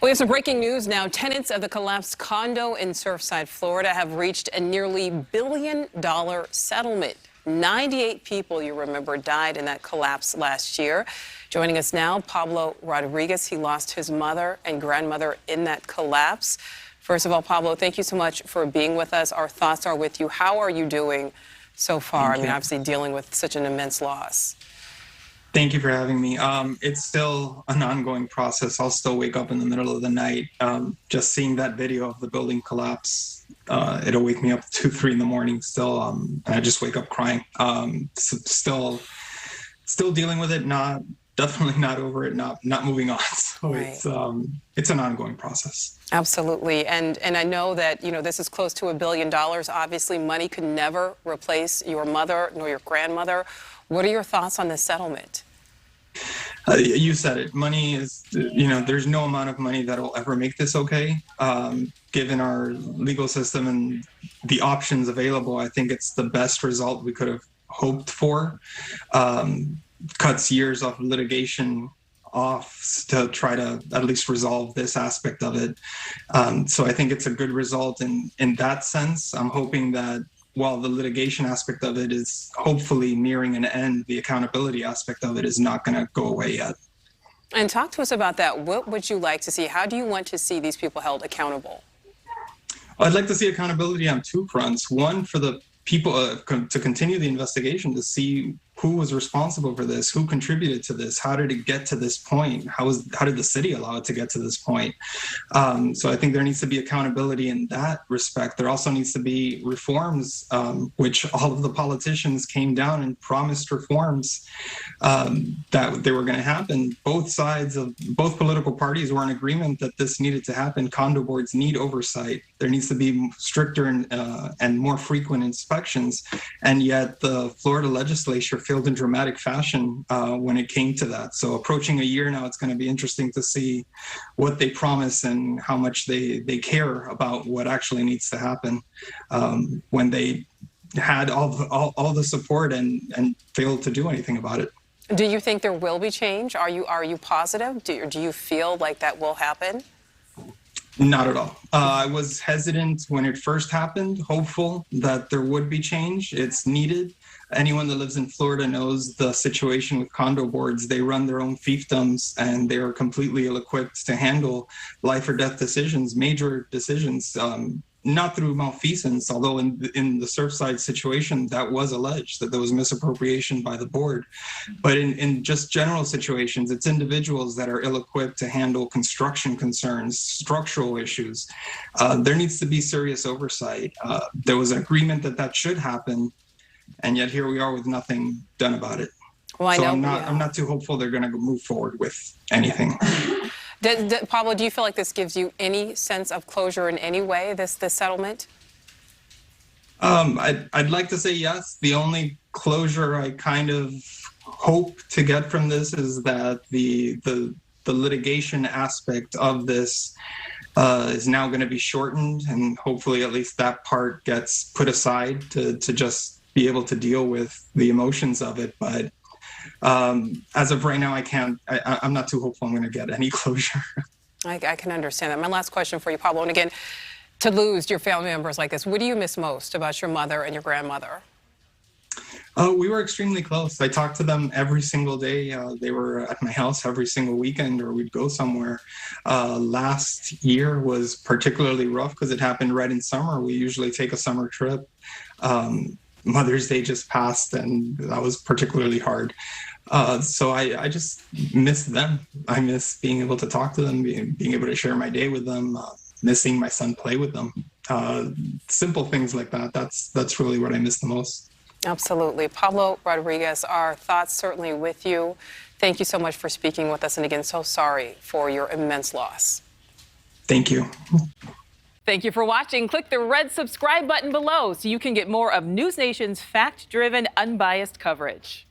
We have some breaking news now. Tenants of the collapsed condo in Surfside, Florida have reached a nearly $1 billion settlement. 98 people, you remember, died in that collapse last year. Joining us now, Pablo Rodriguez. He lost his mother and grandmother in that collapse. First of all, Pablo, thank you so much for being with us. Our thoughts are with you. How are you doing so far? I mean, obviously dealing with such an immense loss. Thank you for having me. It's still an ongoing process. I'll still wake up in the middle of the night. Just seeing that video of the building collapse, it'll wake me up 2, 3 in the morning still. And I just wake up crying. Still dealing with it. Definitely not over it. Not moving on. So right. It's an ongoing process. Absolutely. And I know that, this is close to $1 billion. Obviously, money could never replace your mother nor your grandmother. What are your thoughts on this settlement? You said it. Money is, there's no amount of money that will ever make this okay. Given our legal system and the options available, I think it's the best result we could have hoped for. Cuts years of litigation off to try to at least resolve this aspect of it. So I think it's a good result in that sense. I'm hoping that while the litigation aspect of it is hopefully nearing an end, the accountability aspect of it is not going to go away yet. And talk to us about that. What would you like to see? How do you want to see these people held accountable? I'd like to see accountability on 2 fronts. One, for the people to continue the investigation to see who was responsible for this, who contributed to this, how did it get to this point, how did the city allow it to get to this point. So I think there needs to be accountability in that respect. There also needs to be reforms, which all of the politicians came down and promised reforms that they were going to happen. Both sides of both political parties were in agreement that this needed to happen. Condo boards need oversight. There needs to be stricter and more frequent inspections. And yet the Florida legislature failed in dramatic fashion when it came to that. So approaching a year now, it's going to be interesting to see what they promise and how much they care about what actually needs to happen when they had all the support and failed to do anything about it. Do you think there will be change? Are you positive? Do you feel like that will happen? Not at all. I was hesitant when it first happened, hopeful that there would be change. It's needed. Anyone that lives in Florida knows the situation with condo boards. They run their own fiefdoms and they are completely ill-equipped to handle life or death decisions, major decisions, not through malfeasance, although in the Surfside situation, that was alleged that there was misappropriation by the board. But in just general situations, it's individuals that are ill-equipped to handle construction concerns, structural issues. There needs to be serious oversight. There was an agreement that should happen, and yet here we are with nothing done about it. Well, I know, I'm not too hopeful they're going to move forward with anything. Pablo, do you feel like this gives you any sense of closure in any way, this settlement? I'd like to say yes. The only closure I kind of hope to get from this is that the litigation aspect of this is now going to be shortened, and hopefully at least that part gets put aside to just be able to deal with the emotions of it. But as of right now, I'm not too hopeful I'm going to get any closure. I can understand that. My last question for you, Pablo, and again, to lose your family members like this, what do you miss most about your mother and your grandmother? We were extremely close. I talked to them every single day. They were at my house every single weekend, or we'd go somewhere. Last year was particularly rough because it happened right in summer. We usually take a summer trip. Mother's Day just passed, and that was particularly hard. So I just miss them. I miss being able to talk to them, being able to share my day with them, missing my son play with them. Simple things like that. That's really what I miss the most. Absolutely. Pablo Rodriguez, our thoughts certainly with you. Thank you so much for speaking with us. And again, so sorry for your immense loss. Thank you. Thank you for watching. Click the red subscribe button below so you can get more of NewsNation's fact-driven, unbiased coverage.